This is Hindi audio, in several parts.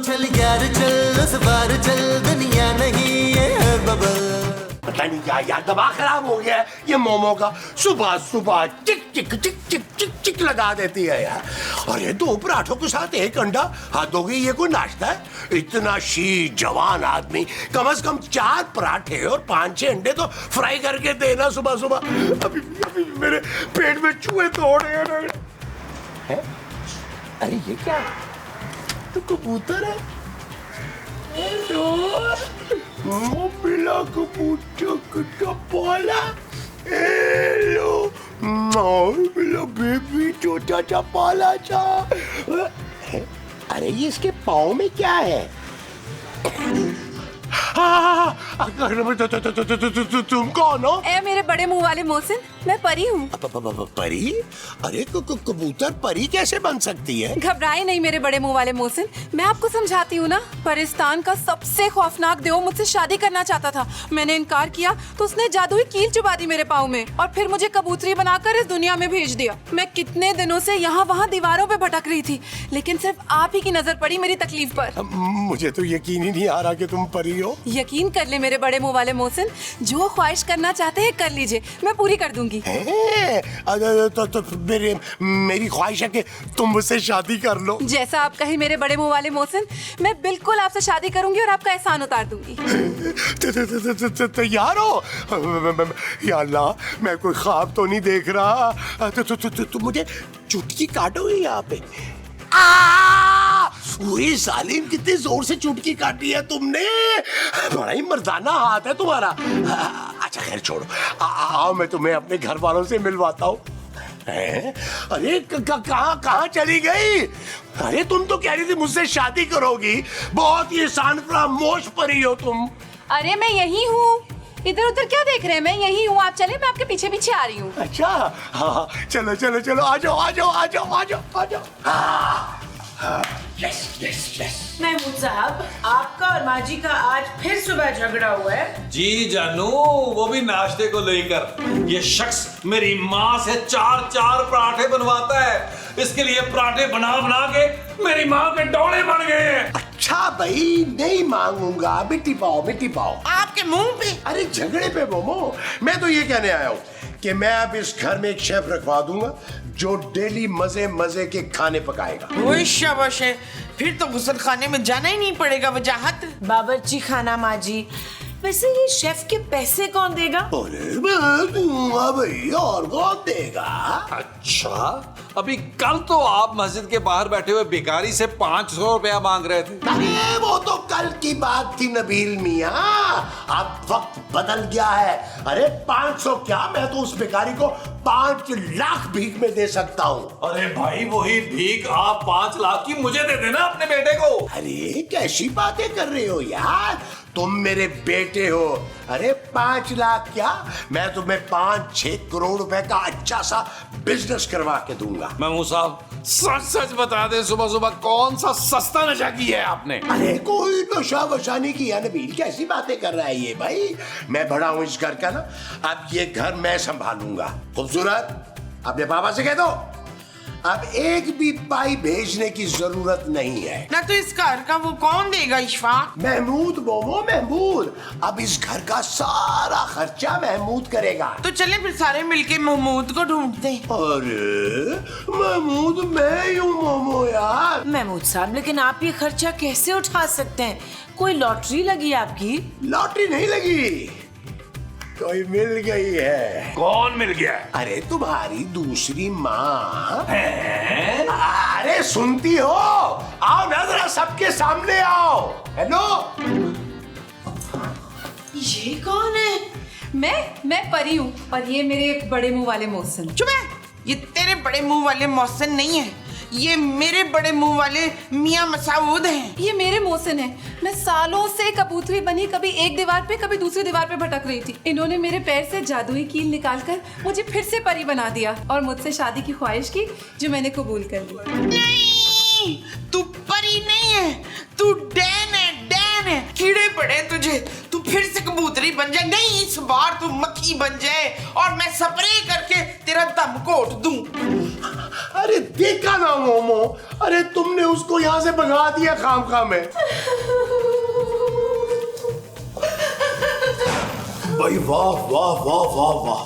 चल यार चल उस बार चल दुनिया नहीं ये है बबल। पता नहीं क्या यार दिमाग खराब हो गया है ये मोमो का। सुबह सुबह चिक चिक चिक चिक चिक चिक लगा देती है यार। और ये 2 पराठों के साथ 1 अंडा, हाथ हो गई, ये कोई नाश्ता है? इतना शी जवान आदमी कम से कम 4 पराठे और 5-6 अंडे तो फ्राई करके देना सुबह सुबह। अभी अभी मेरे पेट में चूहे दौड़ रहे हैं। अरे ये क्या है? तो कबूतर है। मिला कबूतर का पाला। हेलो मिला बेबी छोटा सा पाला सा। अरे ये इसके पाँव में क्या है? तुम कौन हो? ए मेरे बड़े मुंह वाले मोहसिन, मैं परी हूँ। परी? अरे कबूतर परी कैसे बन सकती है? घबराए नहीं मेरे बड़े मुंह वाले मोहसिन, मैं आपको समझाती हूँ ना। परिस्तान का सबसे खौफनाक देव मुझसे शादी करना चाहता था। मैंने इनकार किया तो उसने जादुई कील चुबा दी मेरे पाँव में और फिर मुझे कबूतरी बनाकर इस दुनिया में भेज दिया। मैं कितने दिनों से यहाँ वहाँ दीवारों पे भटक रही थी, लेकिन सिर्फ आप ही की नजर पड़ी मेरी तकलीफ पर। मुझे तो यकीन ही नहीं आ रहा कि तुम परी हो। यकीन कर ले मेरे बड़े मुंह वाले मोहसिन, जो ख्वाहिश करना चाहते हैं कर लीजिए, मैं पूरी कर दूंगी। तो मेरी ख्वाहिश है कि तुम मुझसे शादी कर लो। जैसा आप कहे मेरे बड़े मुंह वाले मोहसिन, मैं बिल्कुल आपसे शादी करूंगी और आपका एहसान उतार दूंगी। तैयार हो? या अल्लाह, मैं कोई ख्वाब तो नहीं देख रहा। तो मुझे चुटकी काटोगे यहाँ पे? वही सालिम, कितने जोर से चुटकी काटी है तुमने। बड़ा ही मर्दाना हाथ है तुम्हारा। अच्छा खैर छोड़ो, आओ मैं तुम्हें अपने घर वालों से मिलवाता हूँ। अरे कहाँ चली गई? अरे तुम तो कह रही थी मुझसे शादी करोगी। बहुत ही शान फरामोश परी हो तुम। अरे मैं यही हूँ, इधर उधर क्या देख रहे हैं? मैं यही हूँ, आप चले, मैं आपके पीछे पीछे आ रही हूँ। अच्छा हाँ, चलो चलो चलो, आ जाओ आ जाओ आ जाओ आ जाओ आ जाओ। Yes yes yes. महमूद साहब, आपका और माजी का आज फिर सुबह झगड़ा हुआ है। जी जानू, वो भी नाश्ते को लेकर। ये शख्स मेरी माँ से 4-4 पराठे बनवाता है। इसके लिए पराठे बना बना के मेरी माँ के डोले बन गए हैं। अच्छा भाई, नहीं मांगूंगा। मिट्टी पाओ मिट्टी पाओ। आपके मुंह पे? अरे झगड़े पे मोमो। मैं तो ये कहने आया हूँ कि मैं अब इस घर में एक शेफ रखवा दूंगा जो डेली मजे मजे के खाने पकाएगा। वो शाबाश है, फिर तो गुसल खाने में जाना ही नहीं पड़ेगा। वजाहत बावर्ची खाना माजी। वैसे ये शेफ के पैसे कौन देगा? अरे मैं दूंगा भाई, और कौन देगा? अच्छा, अभी कल तो आप मस्जिद के बाहर बैठे हुए भिखारी से 500 रुपया मांग रहे थे। अरे वो तो कल की बात थी नबील मियाँ, अब वक्त बदल गया है। अरे 500 क्या, मैं तो उस भिखारी को 5 लाख भीख में दे सकता हूँ। अरे भाई, वही भीख आप 5 लाख की मुझे दे देना, अपने बेटे को। अरे कैसी बातें कर रहे हो यार, तुम मेरे बेटे हो। अरे 5 लाख क्या, मैं तुम्हें 5-6 करोड़ रुपए का अच्छा सा बिजनेस करवा के दूंगा। महमूद साहब, सच सच बता दे, सुबह सुबह कौन सा सस्ता नशा किया है आपने? अरे कोई नशा वशा नहीं किया नबील, कैसी बातें कर रहा है ये भाई। मैं बड़ा हूं इस घर का ना, अब ये घर मैं संभालूंगा। खूबसूरत, अपने पापा से कह दो अब एक भी पाई भेजने की जरूरत नहीं है। ना तो इस घर का वो कौन देगा इशफाक? महमूद मोमो, महमूद। अब इस घर का सारा खर्चा महमूद करेगा। तो चले फिर सारे मिलके महमूद को ढूंढते हैं। अरे महमूद मैं ही हूँ मोमो यार। महमूद साहब, लेकिन आप ये खर्चा कैसे उठा सकते हैं? कोई लॉटरी लगी आपकी? लॉटरी नहीं लगी, कोई मिल गई है। कौन मिल गया? अरे तुम्हारी दूसरी माँ। अरे सुनती हो? आओ ना जरा, सबके सामने आओ। हेलो, ये कौन है? मैं परी हूँ और ये मेरे बड़े मुंह वाले मोहसिन। चुप है, ये तेरे बड़े मुंह वाले मोहसिन नहीं है, ये मेरे बड़े मुंह वाले मियां मसाऊद हैं। ये मेरे मोहसिन हैं। मैं सालों से कबूतरी बनी, कभी एक दीवार पे कभी दूसरी दीवार पे भटक रही थी। इन्होंने मेरे पैर से जादुई कील निकालकर मुझे फिर से परी बना दिया और मुझसे शादी की ख्वाहिश की, जो मैंने कबूल कर ली। नहीं, तू परी नहीं है, तू डैन है, डैन है। कीड़े पड़े तुझे, तू फिर से कबूतरी बन जाए। नहीं, इस बार तू मक्खी बन जाए और मैं स्प्रे करके तेरा दम घोट दूं। अरे देखा ना मोमो, अरे तुमने उसको यहाँ से भगा दिया खामखा में। भाई वाह वाह वाह वाह वाह,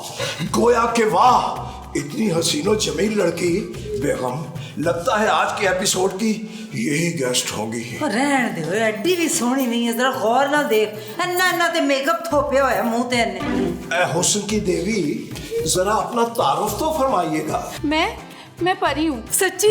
गोया के वाह, इतनी हसीनो जमील लड़की बेगम, लगता है आज के एपिसोड की यही गेस्ट होगी। रहन दे, एड्डी भी सोहनी नहीं है, जरा गौर ना देख, इन्ना ते मेकअप थोपया होया मुंह ते इन्ने। ए हुस्न की देवी, जरा अपना तारुफ तो फरमाइएगा। मैं परी हूँ। सच्ची?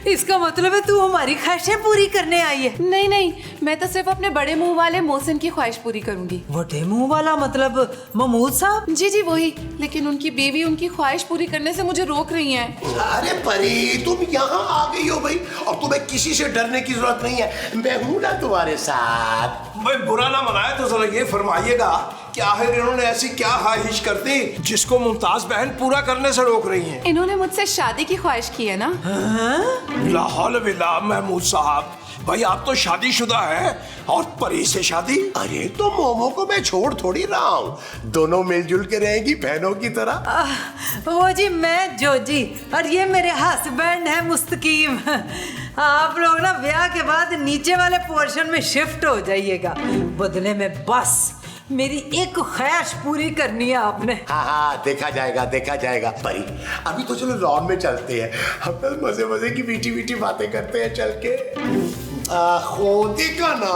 इसका मतलब है तू हमारी ख्वाहिशें पूरी करने आई है? नहीं नहीं, मैं तो सिर्फ अपने बड़े मुंह वाले मोहसिन की ख्वाहिश पूरी करूंगी। बड़े मुंह वाला मतलब महमूद साहब? जी जी वही, लेकिन उनकी बीवी उनकी ख्वाहिश पूरी करने से मुझे रोक रही हैं। अरे परी, तुम यहाँ आ गई हो भाई, और तुम्हें किसी से डरने की जरूरत नहीं है, मैं हूं ना तुम्हारे साथ। भाई बुरा ना मनाए तो जरा ये फरमाइएगा कि आखिर इन्होंने ऐसी क्या ख्वाहिश कर दी जिसको मुमताज बहन पूरा करने से रोक रही हैं? इन्होंने मुझसे शादी की ख्वाहिश की है ना। ला हौल विला महमूद साहब, भाई आप तो शादीशुदा हैं और परी से शादी? अरे तो मोमो को मैं छोड़ थोड़ी रहा हूँ, दोनों मिलजुल के रहेंगी बहनों की तरह। वो जी मैं जोजी, और ये मेरे हस्बैंड है मुस्तकीम। आप लोग ना ब्याह के बाद नीचे वाले पोर्शन में शिफ्ट हो जाइएगा, बदले में बस मेरी एक ख्वाहिश पूरी करनी है आपने। हाँ, देखा जाएगा परी। अभी तो चलो लॉन में चलते हैं, हम मजे मजे की मीठी मीठी बातें करते हैं चल के। देखा ना,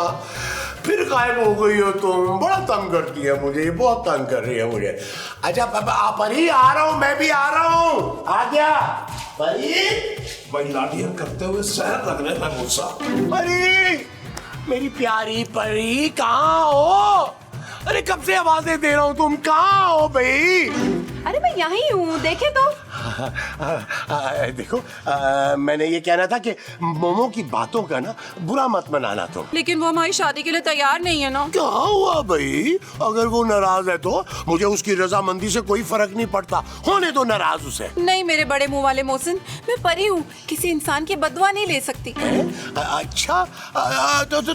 फिर गायब हो गई हो तुम, बड़ा तंग करती है मुझे, बहुत तंग कर रही है मुझे। अच्छा परी, आ रहा हूँ, मैं भी आ रहा हूँ, आ गया परी। भाई लाडियन करते हुए शहर लग रहे महमूद साहब। परी, मेरी प्यारी परी, कहाँ हो? अरे कब से आवाजें दे रहा हूँ, तुम कहाँ हो भाई? अरे मैं यहीं हूँ, देखे तो। देखो, मैंने ये कहना था कि मोमो की बातों का ना बुरा मत मनाना तुम। लेकिन वो हमारी शादी के लिए तैयार नहीं है ना। क्या हुआ भाई? अगर वो नाराज है तो मुझे उसकी रजामंदी से कोई फर्क नहीं पड़ता, होने दो नाराज उसे। नहीं मेरे बड़े मुंह वाले मोहसिन, मैं परी हूँ, किसी इंसान की बदुआ नहीं ले सकती। अच्छा,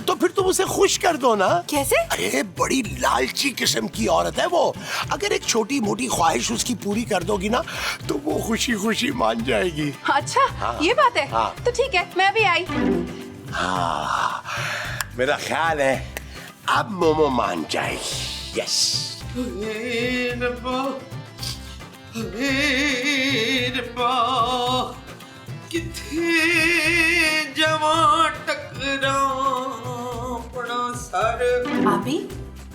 तो फिर तुम उसे खुश कर दो ना। कैसे? अरे बड़ी लालची किस्म की औरत है वो, अगर एक छोटी मोटी ख्वाहिश उसकी पूरी कर दोगी ना तो वो खुशी खुशी मान जाएगी। अच्छा, ये बात है। हाँ। तो ठीक है, मैं भी आई। हाँ, मेरा ख्याल है अब मोमो मान जाएगी। यस। किथे जवा टकरा पड़ा सर। आपी?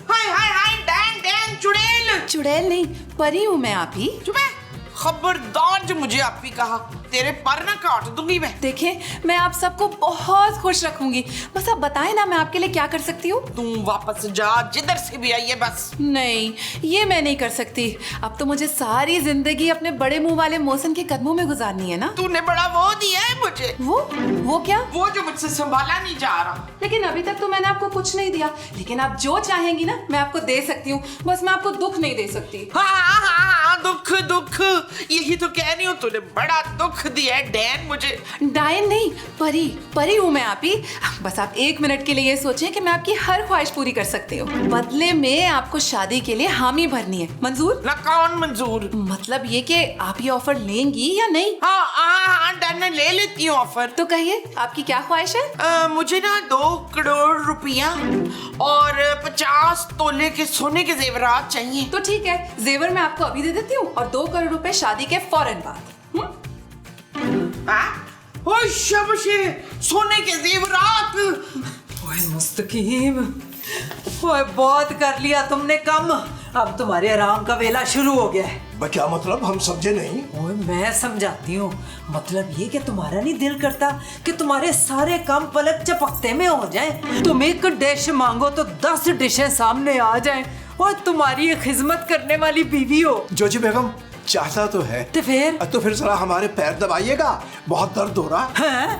हाय हाय हाय, डैन चुड़ैल। चुड़ैल नहीं, परी हूँ मैं आपी। चुप है, खबरदार जो मुझे आपी कहा, तेरे पर ना काट दूंगी मैं। देखिए, मैं आप सबको बहुत खुश रखूंगी, बस आप बताएं ना मैं आपके लिए क्या कर सकती हूँ। तुम वापस जा, जिधर से भी आई है बस। नहीं, ये मैं नहीं कर सकती। अब तो मुझे सारी जिंदगी अपने बड़े मुंह वाले मोहसिन के कदमों में गुजारनी है ना। तूने बड़ा वो दिया है मुझे। वो क्या? वो जो मुझसे संभाला नहीं जा रहा। लेकिन अभी तक तो मैंने आपको कुछ नहीं दिया, लेकिन आप जो चाहेंगी ना मैं आपको दे सकती हूँ, बस मैं आपको दुख नहीं दे सकती। हाँ, दुख, यही तो कह रही हूँ, तूने बड़ा दुख दिया है डैन मुझे। डायन नहीं, परी हूँ मैं आपी। बस आप 1 मिनट के लिए ये सोचें कि मैं आपकी हर ख्वाहिश पूरी कर सकती हूँ, बदले में आपको शादी के लिए हामी भरनी है। मंजूर? ना कौन मंजूर? मतलब ये कि आप ये ऑफर लेंगी या नहीं? हाँ, डैन ले लेती हूँ ऑफर। तो कहिए, आपकी क्या ख्वाहिश है? मुझे ना 2 करोड़ रुपया और 50 तोले के सोने के जेवरात चाहिए। तो ठीक है, जेवर मैं आपको अभी दे देती हूँ और 2 करोड़ रुपए शादी के फौरन बाद। शबशे, सोने के जेवरात। ओए मुस्तकीम, ओए बहुत कर लिया तुमने कम, अब तुम्हारे आराम का वेला शुरू हो गया है। क्या मतलब, हम समझे नहीं? ओए मैं समझाती हूँ, मतलब ये कि तुम्हारा नहीं दिल करता कि तुम्हारे सारे काम पलक झपकते में हो जाएं। तुम एक डिश मांगो तो 10 डिशें सामने आ जाएं, और तुम्हारी एक खिदमत करने वाली बीवी हो। जोजी बेगम, चाहता तो है। तो फिर जरा हमारे पैर दबाइएगा, बहुत दर्द हो रहा है।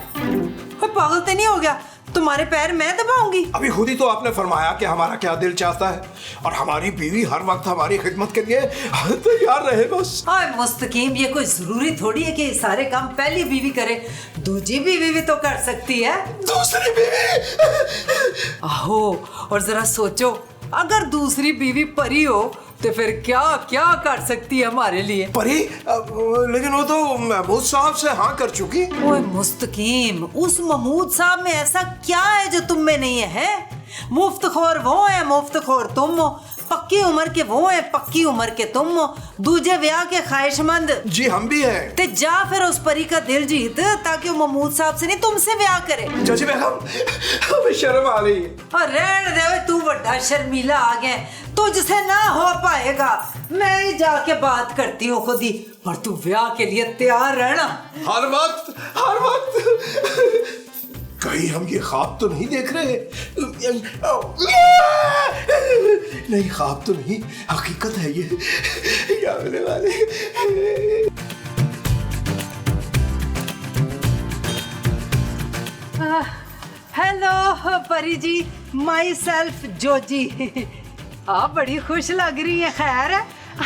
पागल तो नहीं हो गया, तुम्हारे पैर मैं दबाऊंगी? अभी खुद ही तो आपने फरमाया कि हमारा क्या दिल चाहता है, और हमारी बीवी हर वक्त हमारी खिदमत के लिए तैयार रहे बस। मुस्तकीम, ये कोई जरूरी थोड़ी है कि सारे काम पहली बीवी करे, दूसरी बीवी भी तो कर सकती है। दूसरी बीवी? आहो, और जरा सोचो, अगर दूसरी बीवी परी हो तो फिर क्या क्या कर सकती है हमारे लिए? परी लेकिन वो तो महमूद साहब से हाँ कर चुकी। ओए मुस्तकीम, उस महमूद साहब में ऐसा क्या है जो तुम में नहीं है? मुफ्तखोर वो है, मुफ्तखोर तुम हो। पक्की उम्र के वो है, पक्की उम्र के तुम हो। दूजे ब्याह के ख्वाहिशमंद जी हम भी हैं। ते जा फिर उस परी का दिल जीत, ताकि वो महमूद साहब से नहीं तुमसे ब्याह करे। चाची बेगम हमें शर्म आ रही है। और रहने दे, ओए तू बड़ा शर्मीला आ गया, तुझसे ना हो पाएगा। मैं ही जाके बात करती हूँ खुद ही, और तू ब्याह के लिए तैयार रहना। हर वक्त कहीं हम ये ख्वाब तो नहीं देख रहे? नहीं, ख्वाब तो नहीं, हकीकत है ये। क्या होने वाले? हेलो परी जी, माई सेल्फ जोजी। आप बड़ी खुश लग रही है, खैर है?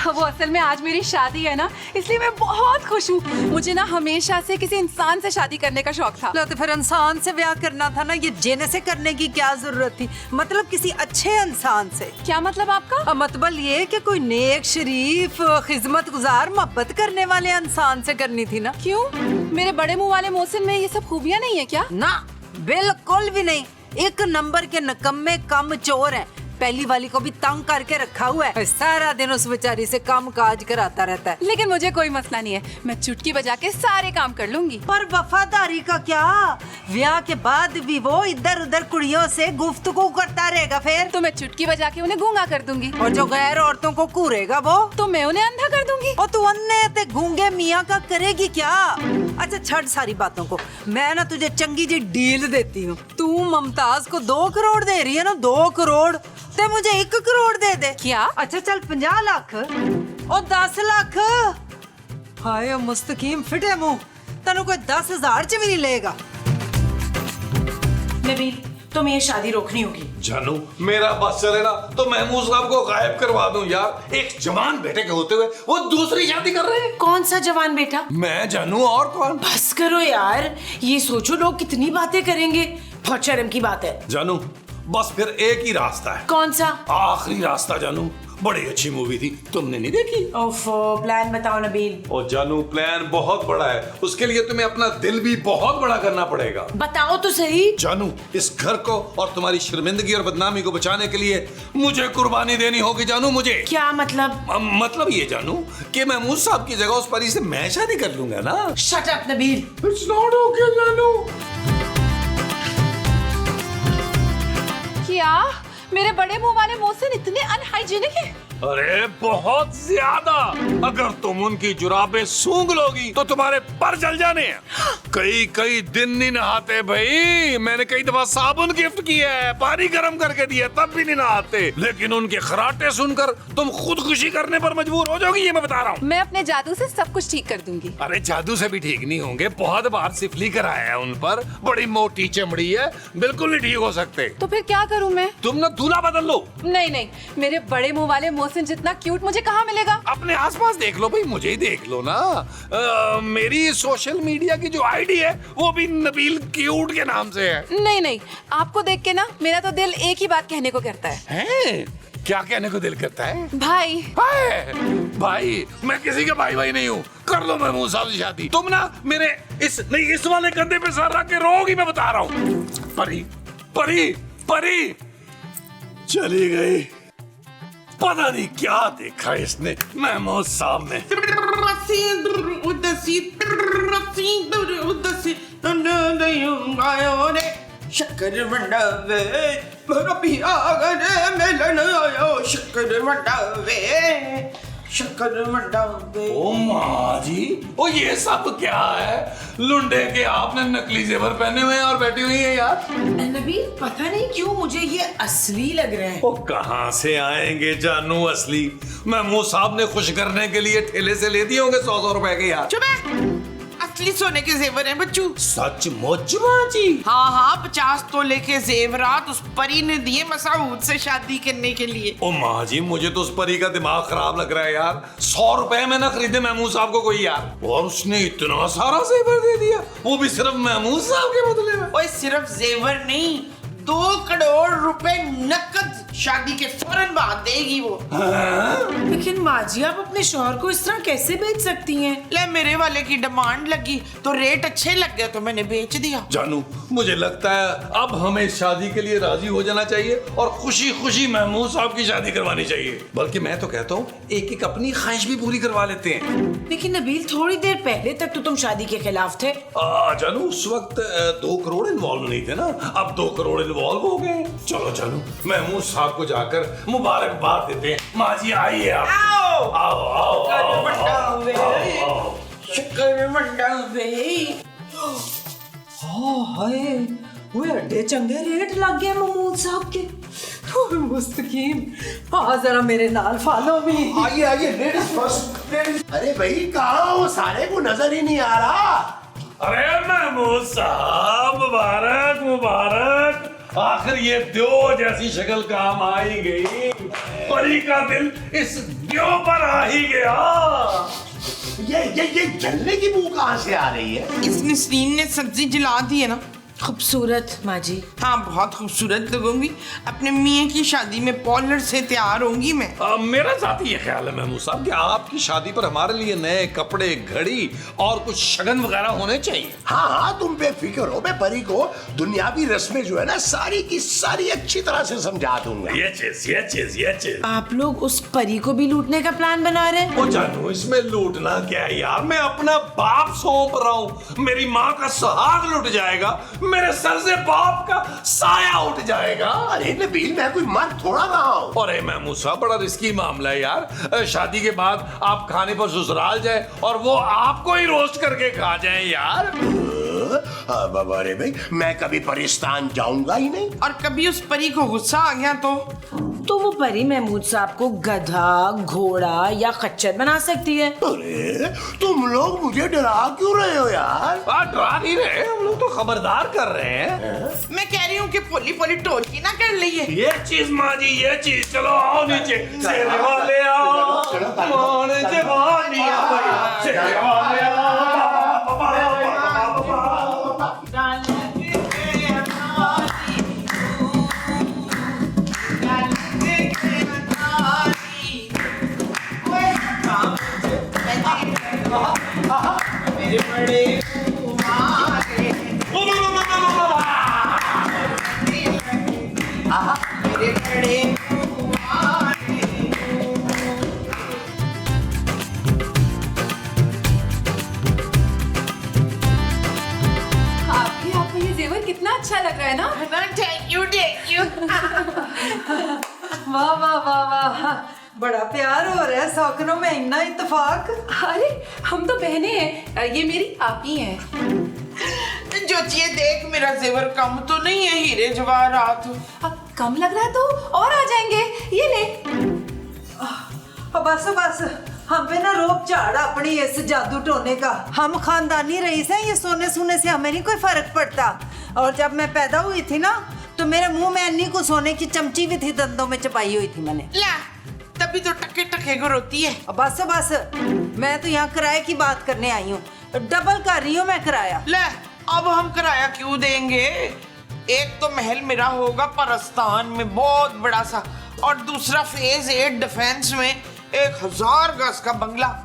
वो असल में आज मेरी शादी है ना, इसलिए मैं बहुत खुश हूँ। मुझे ना हमेशा से किसी इंसान से शादी करने का शौक था। लो तो फिर इंसान से ब्याह करना था ना, ये जेने से करने की क्या जरूरत थी? मतलब किसी अच्छे इंसान से। क्या मतलब आपका? मतलब ये कि कोई नेक, शरीफ, खिदमत गुजार, मोहब्बत करने वाले इंसान से करनी थी ना। क्यों? मेरे बड़े मुंह वाले मोहसिन में ये सब खूबियाँ नहीं है क्या? ना, बिल्कुल भी नहीं। एक नंबर के नकम्मे कम चोर हैं। पहली वाली को भी तंग करके रखा हुआ है, सारा दिन उस बेचारी से काम काज कराता रहता है। लेकिन मुझे कोई मसला नहीं है, मैं चुटकी बजा के सारे काम कर लूंगी। पर वफादारी का क्या? ब्याह के बाद भी वो इधर उधर कुड़ियों से गुफ्तगू करता रहेगा। फिर तो मैं चुटकी बजा के उन्हें गूंगा कर दूंगी, और जो गैर औरतों को घूरेगा वो तो मैं उन्हें अंधा कर दूंगी। और तू अन्ने ते गूंगे मियाँ का करेगी क्या? अच्छा छोड़ सारी बातों को, मैं ना तुझे चंगी जी डील देती हूँ। तू मुमताज को 2 करोड़ दे रही है ना, 2 करोड़, ते मुझे 1 करोड़ दे दे। क्या? अच्छा चल 50 लाख और 10 लाख। हाय मुस्तकीम फिटे मुंह, तनु कोई 10,000 च भी नहीं लेगा। नबील, तुम्हें ये शादी रोकनी होगी। जानू, मेरा बस चले ना तो महमूद साहब को गायब करवा दूं यार। एक जवान बेटे के होते हुए वो दूसरी शादी कर रहे हैं। कौन सा जवान बेटा? मैं जानू, और कौन? बस करो यार, ये सोचो लोग कितनी बातें करेंगे। बहुत शर्म की बात है। जानू, बस फिर एक ही रास्ता है। कौन सा? आखिरी रास्ता जानू। बड़ी अच्छी मूवी थी, तुमने नहीं देखी? ओफो, प्लान बताओ नबील। ओ जानू, प्लान बहुत बड़ा है, उसके लिए तुम्हें अपना दिल भी बहुत बड़ा करना पड़ेगा। बताओ तो सही। जानू, इस घर को और तुम्हारी शर्मिंदगी और बदनामी को बचाने के लिए मुझे कुर्बानी देनी होगी जानू। मुझे क्या मतलब? मतलब ये जानू कि महमूद साहब की जगह उस परी से मैं शादी कर लूंगा ना। Shut up Nabeel. It's not okay जानू। क्या मेरे बड़े मुंह वाले मोहसिन इतने अनहाइजीनिक है? अरे बहुत ज्यादा। अगर तुम उनकी जुराबें सूंघ लोगी तो तुम्हारे पर जल जाने हैं। कई दिन नहीं नहाते भाई। मैंने कई दफा साबुन गिफ्ट किया है, पानी गर्म करके दिया, तब भी नहीं नहाते। लेकिन उनके खराटे सुनकर तुम खुदकुशी करने पर मजबूर हो जाओगी, ये मैं बता रहा हूँ। मैं अपने जादू से सब कुछ ठीक कर दूंगी। अरे जादू से भी ठीक नहीं होंगे, बहुत बार सिफली कराया है उन पर। बड़ी मोटी चमड़ी है, बिल्कुल नहीं ठीक हो सकते। तो फिर क्या करूँ मैं? तुम ना दूल्हा बदल लो। नहीं, मेरे बड़े मुंह वाले मोहसिन जितना क्यूट मुझे कहाँ मिलेगा? अपने आसपास देख लो भाई, मुझे ही देख लो ना। मेरी सोशल मीडिया की जो आईडी है वो भी नबील क्यूट के नाम से है। नहीं, आपको देख के ना मेरा तो दिल एक ही बात कहने को करता है। हैं? क्या कहने को दिल करता है? भाई। भाई, मैं किसी का भाई नहीं हूँ। कर लो महमूद साहब से शादी। तुम ना मेरे इस वाले कंधे पे सर रख के रोगी, मैं बता रहा हूँ। परी चली गई। पता नहीं क्या देखा इसने महमूद साहब ने। शक्कर मंडावे मेरा पिया गए मिलन आयो। शक्कर मंडावे, शक्कर मंडावे। ओ माँ जी, ओ ये सब क्या है? लुंडे के आपने नकली जेवर पहने हुए हैं और बैठी हुई है यार। नबील, पता नहीं क्यों मुझे ये असली लग रहे हैं। ओ कहाँ से आएंगे जानू असली? महमूद साहब ने खुश करने के लिए ठेले से ले दिए होंगे 100 रुपए के यार। चुप है, असली सोने के जेवर हैं बच्चू। सचमुच माँ जी? हाँ, 50 तोले के जेवरात उस परी ने दिए मसूद से शादी करने के लिए। ओ माँ जी, मुझे तो उस परी का दिमाग खराब लग रहा है यार। 100 रुपए में ना खरीदे महमूद साहब को कोई यार, और उसने इतना सारा जेवर दे दिया, वो भी सिर्फ महमूद साहब के बदले में। ओए सिर्फ जेवर नहीं, 2 करोड़ रुपए नकद शादी के फौरन बाद देगी वो। लेकिन माँ जी आप अपने शौहर को इस तरह कैसे बेच सकती हैं? ले मेरे वाले की डिमांड लगी तो रेट अच्छे लग गए तो मैंने बेच दिया। जानू, मुझे लगता है अब हमें इस शादी के लिए राजी हो जाना चाहिए और खुशी खुशी महमूद साहब की शादी करवानी चाहिए। बल्कि मैं तो कहता हूँ एक एक अपनी ख्वाहिश भी पूरी करवा लेते हैं। लेकिन नबील थोड़ी देर पहले तक तो तुम शादी के खिलाफ थे। जानू, उस वक्त 2 करोड़ इन्वॉल्व नहीं थे ना, अब 2 करोड़ इन्वॉल्व हो गए। चलो जानू, महमूद साहब को जाकर मुबारकबाद देते हैं। माँ जी आइए आप। आओ आओ आओ आओ, शुक्र मंडल भाई। हाय वो एडे चंगे रेट लग गए महमूद साहब के। मुस्तकीम आ जरा मेरे नाल फॉलो मी। आइए आइए, लेडीज फर्स्ट, लेडीज। अरे भाई कहाँ हो, सारे को नजर ही नहीं आ रहा। अरे महमूद साहब, मुबारक मुबारक। आखिर ये द्यो जैसी शक्ल काम आ ही गई। परी का दिल इस द्यो पर आ ही गया। ये जलने की बू कहाँ से आ रही है? इस नसरीन ने सब्जी जला दी है ना। खूबसूरत माँ जी। हाँ बहुत खूबसूरत लगूंगी। अपने मियाँ की शादी में पॉलर से तैयार होंगी मैं। मेरा जाती ये ख्याल है महमूद साहब कि आपकी शादी पर हमारे लिए नए कपड़े, घड़ी और कुछ शगन वगैरह होने चाहिए। हाँ, तुम बेफिक्र हो, मैं परी को दुनियावी रस्में जो है ना सारी की सारी अच्छी तरह से समझा दूंगा। ये चीज। आप लोग उस परी को भी लूटने का प्लान बना रहे हैं? ओ जानू, इसमें लूटना क्या है यार, मैं अपना बाप सौंप रहा हूँ। मेरी माँ का सुहाग लुट जाएगा, मेरे सर से बाप का साया उठ जाएगा। अरे नबील, मैं कोई मर्द थोड़ा रहा हूँ। अरे महमूद साहब, बड़ा रिस्की मामला है यार। शादी के बाद आप खाने पर ससुराल जाए और वो आपको ही रोस्ट करके खा जाए यार। बाबा रे भाई, मैं कभी परिस्तान जाऊंगा ही नहीं। और कभी उस परी को गुस्सा आ गया तो वो परी महमूद साहब को गधा, घोड़ा या खच्चर बना सकती है। अरे तुम लोग मुझे डरा क्यों रहे हो यार? डरा नहीं रहे, हम लोग तो खबरदार कर रहे हैं। मैं कह रही हूँ कि पोली पोली टोलकी ना कर ली है। ये चीज माँ जी, ये चीज। चलो आओ नीचे। शेरे वाले आओ, मान जवानी आओ, शेरे वाले आओ। कितना अच्छा लग रहा है ना? Thank you. वाह वाह वाह वाह, बड़ा प्यार हो रहा है सौकनों में, इतना इत्तेफाक। अरे हम तो बहनें हैं, ये मेरी आपी हैं। जोचिए देख, मेरा जेवर कम तो नहीं है, हीरे जवाहरात। कम लग रहा है तो और आ जाएंगे, ये ले। बस बस, हम पे ना रोक झाड़ अपनी इस जादू टोने का। हम खानदानी रईस हैं, ये सोने सोने से हमें नहीं कोई फर्क पड़ता। और जब मैं पैदा हुई थी ना तो मेरे मुंह में अन्नी को सोने की चमची भी थी, दंदों में चपाई हुई थी मैंने। ला, तभी तो टके टके को रोती है। बस बस, मैं तो यहाँ किराए की बात करने आई हूँ, डबल कर रही हूँ मैं किराया। ले, अब हम किराया क्यों देंगे? एक तो महल मेरा होगा परस्तान में बहुत बड़ा सा, और दूसरा फेज 8 डिफेंस में 1000 गज का बंगला।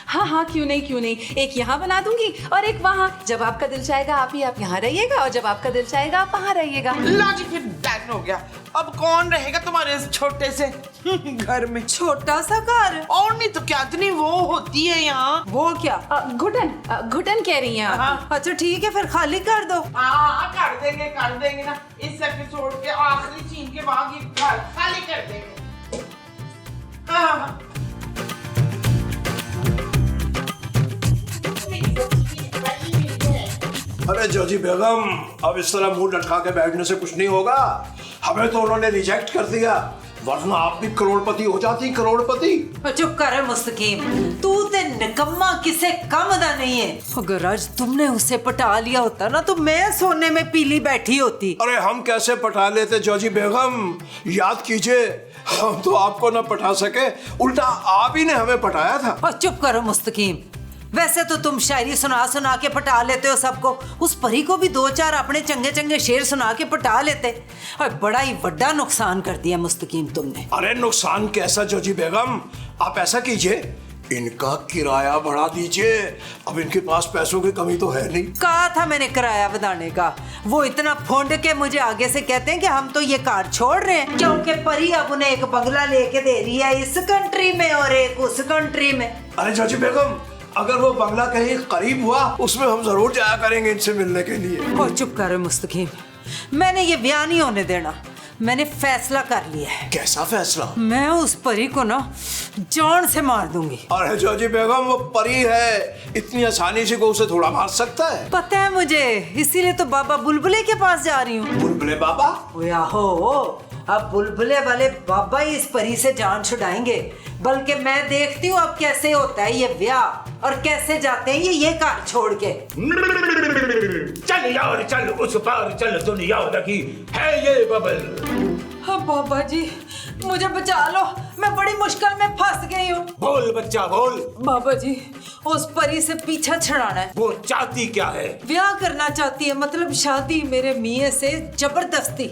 हाँ, क्यों नहीं। एक यहाँ बना दूंगी और एक वहाँ। जब आपका दिल चाहेगा आप यहाँ रहिएगा, और जब आपका दिल चाहेगा आप वहाँ रहिएगा। ला जी, फिर डन हो गया। अब कौन रहेगा तुम्हारे इस छोटे से घर में? छोटा सा घर? और नहीं तो क्या, इतनी वो होती है यहाँ। वो क्या? घुटन कह रही हैं आप? अच्छा ठीक है, फिर खाली कर दो। हाँ, कर देंगे ना। इस एपिसोड के आखिरी सीन के बाद ये घर खाली कर देंगे। हाँ। अरे जोजी बेगम, अब इस तरह मुंह लटका के बैठने से कुछ नहीं होगा। हमें तो उन्होंने रिजेक्ट कर दिया, वरना आप भी करोड़पति हो जाती। करोड़पति। चुप कर मुस्तकीम, तू ते निकम्मा किसे कम दा नहीं है। अगर आज तुमने उसे पटा लिया होता ना तो मैं सोने में पीली बैठी होती। अरे हम कैसे पटा लेते जोजी बेगम, याद कीजिए, हम तो आपको ना पटा सके, उल्टा आप ही ने हमें पटाया था। और चुप करो मुस्तकीम, वैसे तो तुम शायरी सुना सुना के पटा लेते हो सबको, उस परी को भी 2-4 अपने चंगे चंगे शेर सुना के पटा लेते। और बड़ा ही बड़ा नुकसान कर दिया मुस्तकीम तुमने। अरे नुकसान कैसा जोजी बेगम, आप ऐसा कीजिए, इनका किराया बढ़ा दीजिए। अब इनके पास पैसों की कमी तो है नहीं। कहा था मैंने किराया बढ़ाने का, वो इतना फोड़ के मुझे आगे से कहते हैं कि हम तो ये कार छोड़ रहे हैं, क्योंकि परी अब उन्हें एक बंगला लेके दे रही है इस कंट्री में और एक उस कंट्री में। अरे जोजी बेगम, अगर वो बंगला कहीं करीब हुआ उसमें हम जरूर जाया करेंगे इनसे मिलने के लिए। और चुप करो मुस्तकीम, मैंने ये ब्याह नहीं होने देना। मैंने फैसला कर लिया है। कैसा फैसला? मैं उस परी को ना जान से मार दूंगी। अरे जोजी बेगम, वो परी है, इतनी आसानी से को उसे थोड़ा मार सकता है? पता है मुझे, इसीलिए तो बाबा बुलबुले के पास जा रही हूँ। बुलबुले बाबा? ओए आहो, अब बुलबुले वाले बाबा ही इस परी से जान छुड़ाएंगे। बल्कि मैं देखती हूँ अब कैसे होता है ये ब्याह और कैसे जाते हैं ये कार छोड़ के। चल यार चल, उस पार चल, दुनिया की है ये बबल। हाँ बाबा जी, मुझे बचा लो, मैं बड़ी मुश्किल में फंस गई हूँ। बोल बच्चा बोल। बाबा जी, उस परी से पीछा छुड़ाना है। वो चाहती क्या है? ब्याह करना चाहती है, मतलब शादी मेरे मियाँ से जबरदस्ती।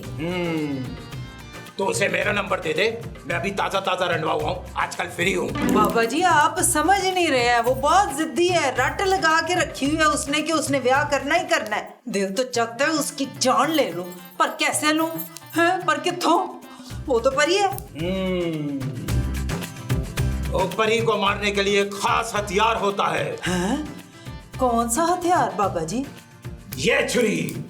तो उसे मेरा नंबर दे दे, मैं अभी ताजा ताजा रंडवा हुआ हूँ, आजकल फ्री हूँ। बाबा जी आप समझ नहीं रहे हैं, वो बहुत जिद्दी है, रट लगा के रखी हुई है उसने कि उसने ब्याह करना ही करना है। दिल तो चाहता है उसकी जान ले लूं, पर कैसे लूं? हैं? पर किथों? वो तो परी है। वो परी को मारने के लिए खास हथियार होता है। हैं? कौन सा हथियार बाबा जी? ये छुरी।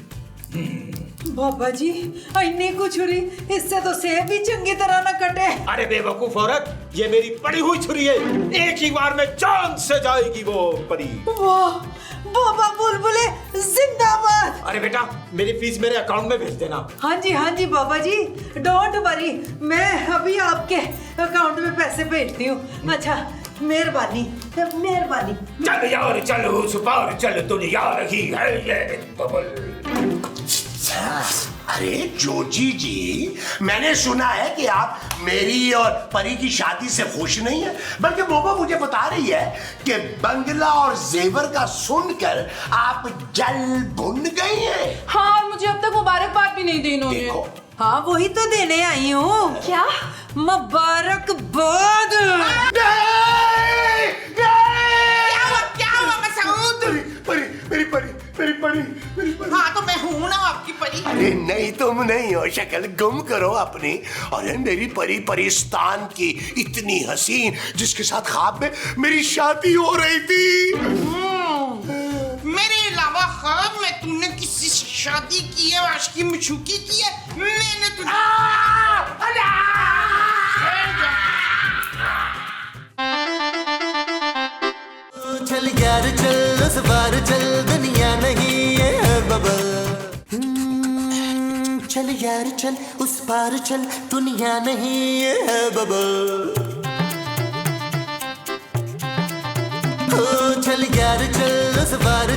बाबा जी इन्नी को छुरी, इससे तो सेब भी चंगी तरह न कटे। अरे बेवकूफ औरत, ये मेरी पड़ी हुई छुरी है, एक ही बार में जान से जाएगी वो परी। वाह बाबा बुलबुले जिंदाबाद। अरे बेटा, मेरी फीस मेरे अकाउंट में भेज देना। हाँ जी बाबा जी, डोंट वरी, मैं अभी आपके अकाउंट में पैसे भेजती हूँ। अच्छा मेहरबानी मेहरबानी। चल यार चल, उस पार चल, दुनिया रही है ये बबल। अरे जोजी जी, मैंने सुना है कि आप मेरी और परी की शादी से खुश नहीं है, बल्कि बोबा मुझे बता रही है कि बंगला और जेवर का सुनकर आप जल भुन गई हैं। हाँ, और मुझे अब तक मुबारकबाद भी नहीं दी इन्होंने। देखो, हाँ वही तो देने आई हूँ। क्या? मुबारकबाद। क्या हुआ मसूद? मेरी परी। हाँ तो मैं हूँ ना आपकी परी। अरे नहीं, तुम नहीं हो, शक्ल गुम करो अपनी। अरे मेरी परी परिस्तान की इतनी हसीन, जिसके साथ ख्वाब में मेरी शादी हो रही थी। मेरे अलावा ख्वाब में तुमने किसी से शादी की है, आशिकी मशूकी की है? मैंने तुझे चल यार चल, उस बार चल, दुनिया नहीं है बबल। चल यार चल, उस पार चल, दुनिया नहीं है बबल। चल यार चल, उस बार